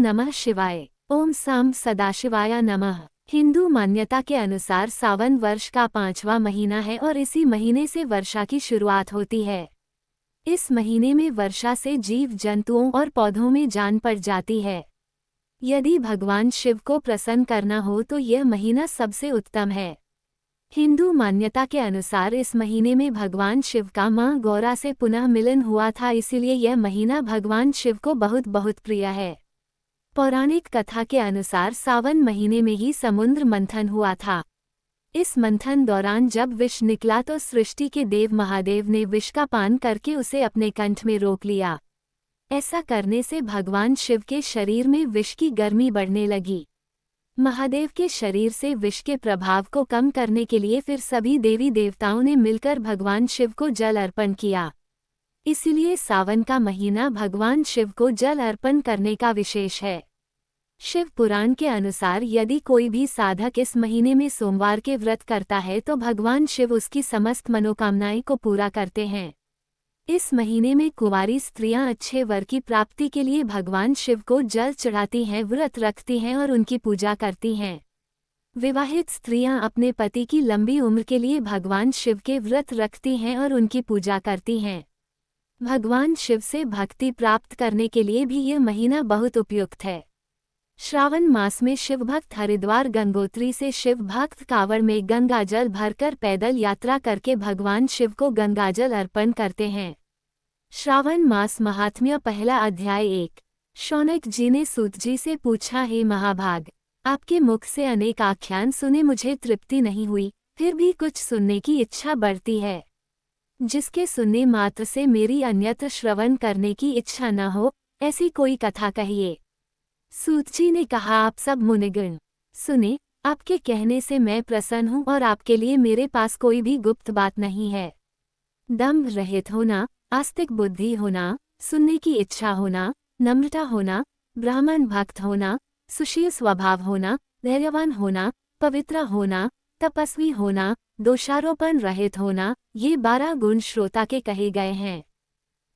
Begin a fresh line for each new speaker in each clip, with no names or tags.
नमः शिवाय। ओम साम सदाशिवाय नमः। हिंदू मान्यता के अनुसार सावन वर्ष का 5वां महीना है और इसी महीने से वर्षा की शुरुआत होती है। इस महीने में वर्षा से जीव जंतुओं और पौधों में जान पड़ जाती है। यदि भगवान शिव को प्रसन्न करना हो तो यह महीना सबसे उत्तम है। हिंदू मान्यता के अनुसार इस महीने में भगवान शिव का मां गौरा से पुनः मिलन हुआ था, इसलिए यह महीना भगवान शिव को बहुत बहुत प्रिय है। पौराणिक कथा के अनुसार सावन महीने में ही समुद्र मंथन हुआ था। इस मंथन दौरान जब विष निकला तो सृष्टि के देव महादेव ने विष का पान करके उसे अपने कंठ में रोक लिया। ऐसा करने से भगवान शिव के शरीर में विष की गर्मी बढ़ने लगी। महादेव के शरीर से विष के प्रभाव को कम करने के लिए फिर सभी देवी देवताओं ने मिलकर भगवान शिव को जल अर्पण किया। इसलिए सावन का महीना भगवान शिव को जल अर्पण करने का विशेष है। शिव पुराण के अनुसार यदि कोई भी साधक इस महीने में सोमवार के व्रत करता है तो भगवान शिव उसकी समस्त मनोकामनाएं को पूरा करते हैं। इस महीने में कुंवारी स्त्रियां अच्छे वर की प्राप्ति के लिए भगवान शिव को जल चढ़ाती हैं, व्रत रखती हैं और उनकी पूजा करती हैं। विवाहित स्त्रियां अपने पति की लंबी उम्र के लिए भगवान शिव के व्रत रखती हैं और उनकी पूजा करती हैं। भगवान शिव से भक्ति प्राप्त करने के लिए भी यह महीना बहुत उपयुक्त है। श्रावण मास में शिव भक्त हरिद्वार गंगोत्री से शिव भक्त कांवड़ में गंगाजल भरकर पैदल यात्रा करके भगवान शिव को गंगाजल अर्पण करते हैं। श्रावण मास महात्म्य पहला अध्याय 1। शौनक जी ने सूत जी से पूछा, हे महाभाग, आपके मुख से अनेक आख्यान सुने मुझे तृप्ति नहीं हुई, फिर भी कुछ सुनने की इच्छा बढ़ती है। जिसके सुनने मात्र से मेरी अन्यत्र श्रवण करने की इच्छा न हो, ऐसी कोई कथा कहिए। सूत जी ने कहा, आप सब मुनिगण सुने, आपके कहने से मैं प्रसन्न हूँ और आपके लिए मेरे पास कोई भी गुप्त बात नहीं है। दंभ रहित होना, आस्तिक बुद्धि होना, सुनने की इच्छा होना, नम्रता होना, ब्राह्मण भक्त होना, सुशील स्वभाव होना, धैर्यवान होना, पवित्र होना, तपस्वी होना, दोषारोपण रहित होना, ये 12 गुण श्रोता के कहे गए हैं।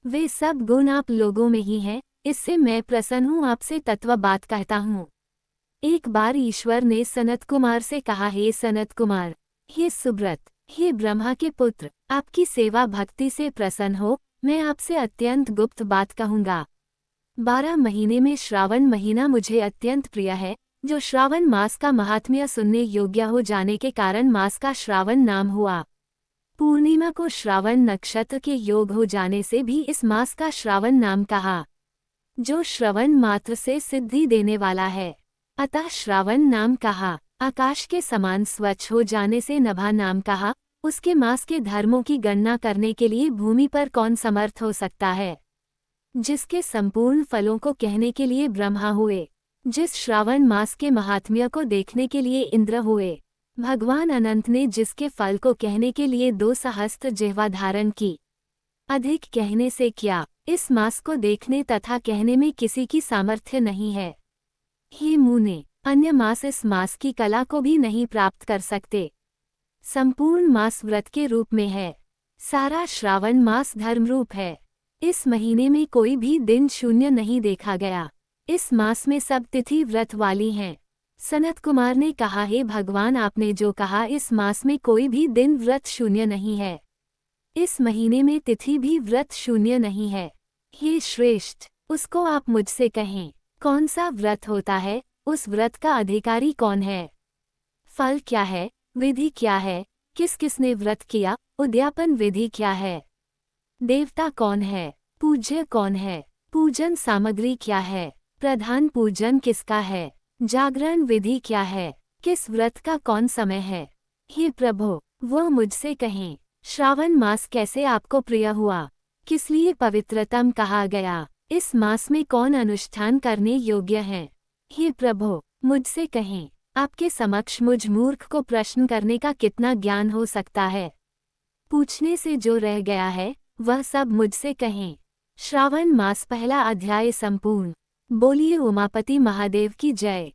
वे सब गुण आप लोगों में ही हैं, इससे मैं प्रसन्न हूँ, आपसे तत्व बात कहता हूँ। एक बार ईश्वर ने सनत कुमार से कहा, हे सनत कुमार, हे सुब्रत, हे ब्रह्मा के पुत्र, आपकी सेवा भक्ति से प्रसन्न हो, मैं आपसे अत्यंत गुप्त बात कहूँगा। 12 महीने में श्रावण महीना मुझे अत्यंत प्रिय है, जो श्रावण मास का महात्म्य सुनने योग्य हो जाने के कारण मास का श्रावण नाम हुआ। पूर्णिमा को श्रावण नक्षत्र के योग हो जाने से भी इस मास का श्रावण नाम कहा, जो श्रवण मात्र से सिद्धि देने वाला है, अतः श्रावण नाम कहा। आकाश के समान स्वच्छ हो जाने से नभा नाम कहा। उसके मास के धर्मों की गणना करने के लिए भूमि पर कौन समर्थ हो सकता है। जिसके संपूर्ण फलों को कहने के लिए ब्रह्मा हुए, जिस श्रावण मास के महात्म्य को देखने के लिए इंद्र हुए, भगवान अनंत ने जिसके फल को कहने के लिए 2 सहस्त्र जिह्वा धारण की। अधिक कहने से क्या, इस मास को देखने तथा कहने में किसी की सामर्थ्य नहीं है। हे मुने, अन्य मास इस मास की कला को भी नहीं प्राप्त कर सकते। संपूर्ण मास व्रत के रूप में है। सारा श्रावण मास धर्म रूप है। इस महीने में कोई भी दिन शून्य नहीं देखा गया। इस मास में सब तिथि व्रत वाली हैं। सनत कुमार ने कहा, हे भगवान, आपने जो कहा इस मास में कोई भी दिन व्रत शून्य नहीं है। इस महीने में तिथि भी व्रत शून्य नहीं है। हे श्रेष्ठ, उसको आप मुझसे कहें, कौन सा व्रत होता है, उस व्रत का अधिकारी कौन है, फल क्या है, विधि क्या है, किस किसने व्रत किया, उद्यापन विधि क्या है, देवता कौन है, पूज्य कौन है, पूजन सामग्री क्या है, प्रधान पूजन किसका है, जागरण विधि क्या है, किस व्रत का कौन समय है। हे प्रभु, वह मुझसे कहें, श्रावण मास कैसे आपको प्रिय हुआ, किस लिए पवित्रतम कहा गया, इस मास में कौन अनुष्ठान करने योग्य हैं। हे प्रभु, मुझसे कहें, आपके समक्ष मुझ मूर्ख को प्रश्न करने का कितना ज्ञान हो सकता है। पूछने से जो रह गया है वह सब मुझसे कहें। श्रावण मास पहला अध्याय संपूर्ण। बोलिए उमापति महादेव की जय।